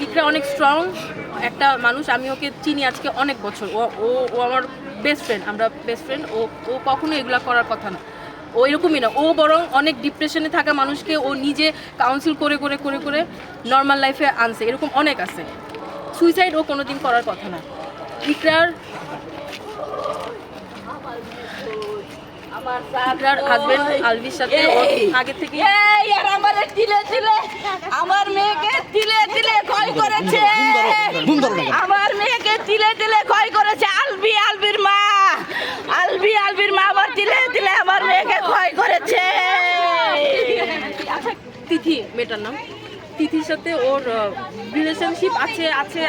ইকরা অনেক স্ট্রং একটা মানুষ। আমি ওকে চিনি আজকে অনেক বছর। ও আমার বেস্ট ফ্রেন্ড, আমরা বেস্ট ফ্রেন্ড। ও কখনো এগুলা করার কথা না, ও এরকমই না। ও বরং অনেক ডিপ্রেশনে থাকা মানুষকে ও নিজে কাউন্সিল করে করে করে করে নর্মাল লাইফে আনছে, এরকম অনেক আছে। সুইসাইড ও কোনোদিন করার কথা না। ইকরার হাজবেন্ড আলভির সাথে আগে থেকে আমার মেয়েকে তিলে তিলে ক্ষয় করেছে, আমার মেয়েকে তিলে তিলে ক্ষয় করেছে। আলভির মা আবার তিলে তিলে আমার মেয়েকে ক্ষয় করেছে। আচ্ছা, তিথি মেয়েটার নাম, তিথির সাথে ওর রিলেশনশিপ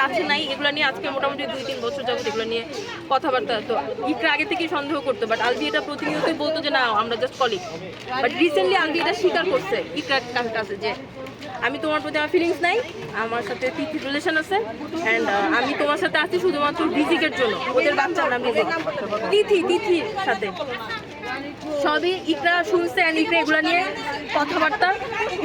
আছে নাই এগুলো নিয়ে আজকে মোটামুটি 2-3 বছর যাবত এগুলো নিয়ে কথাবার্তা। তো ইকরা আগে থেকেই সন্দেহ করতো, বাট আলভি এটা প্রতিনিয়তই বলতো যে না আমরা just colleague. But recently Alvi এটা স্বীকার করছে ইকরার কাছে যে আমি তোমার প্রতি আমার ফিলিংস নাই, আমার সাথে তিথির রিলেশন আছে, অ্যান্ড আমি তোমার সাথে আছি শুধুমাত্র রিজিকের জন্য। ওদের বাচ্চার নাম রিজিক। তিথির সাথে সবই ইকরা শুনছে, অ্যান্ড ইকরা এগুলো নিয়ে কথাবার্তা।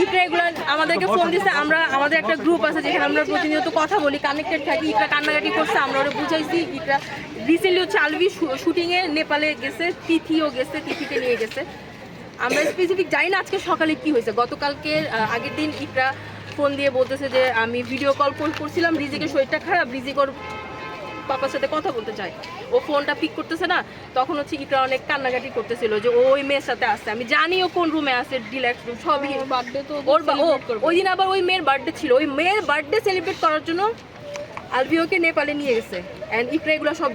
ইকরা এগুলো আমাদেরকে ফোন দিচ্ছে, আমাদের একটা গ্রুপ আছে যেখানে আমরা প্রতিনিয়ত কথা বলি, কানেক্টেড থাকি। ইকরা কান্নাকাটি করছে, আমরা ওরা বুঝাইছি। ইকরা রিসেন্টলি হচ্ছে আলভি শুটিংয়ে নেপালে গেছে, তিথিও গেছে, তিথিকে নিয়ে গেছে। আমরা স্পেসিফিক জানি না আজকে সকালে কি হয়েছে। গতকালকে আগের দিন ইকরা ফোন দিয়ে বলতেছে যে আমি ভিডিও কল করছিলাম, রিজিকের শরীরটা খারাপ, রিজিক ওর পাপার সাথে কথা বলতে চাই, ও ফোনটা পিক করতেছে না। তখন হচ্ছে ইকরা অনেক কান্নাকাটি করতেছিল যে ওই মেয়ের সাথে আসছে। আমি জানি ও কোন রুমে আছে, ডিলাক্স রুম, সবই বার্থডে। তো ওই দিন আবার ওই মেয়ের বার্থডে ছিল, ওই মেয়ের বার্থডে সেলিব্রেট করার জন্য আলভি ওকে নেপালে নিয়ে গেছে। অ্যান্ড ইকরা এগুলো সব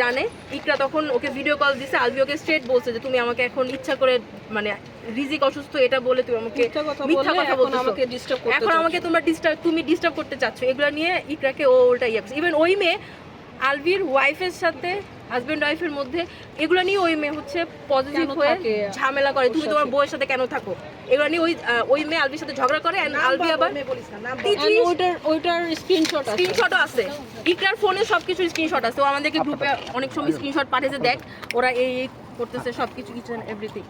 জানে। ইকরা তখন ওকে ভিডিও কল দিছে, আলভি ওকে স্ট্রেট বলছে যে তুমি আমাকে এখন ইচ্ছা করে মানে রিজিক অসুস্থ এটা বলে তুমি আমাকে মিথ্যা কথা বলতেছো, এখন আমাকে তুমি ডিস্টার্ব করতে চাচ্ছ। এগুলো নিয়ে ইকরাকে ও উল্টা ইয়ে করছে। ইভেন ওই মেয়ে আলভির ওয়াইফের সাথে, হাজব্যান্ড ওয়াইফের মধ্যে এগুলো নিয়ে ওই মেয়ে হচ্ছে পজিটিভ হয়ে ঝামেলা করে, তুমি তোমার বউয়ের সাথে কেন থাকো, এগুলো নিয়ে ওই মেয়ে আলভির সাথে ঝগড়া করে। এন্ড আলভি আবার ওইটার স্ক্রিনশটও আছে, ইকরার ফোনে সবকিছু স্ক্রিনশট আছে। ও আমাদেরকে গ্রুপে অনেক সময় স্ক্রিনশট পাঠিয়েছে, দেখ ওরা এই করতেছে সবকিছু, ইচ এন্ড এভরিথিং।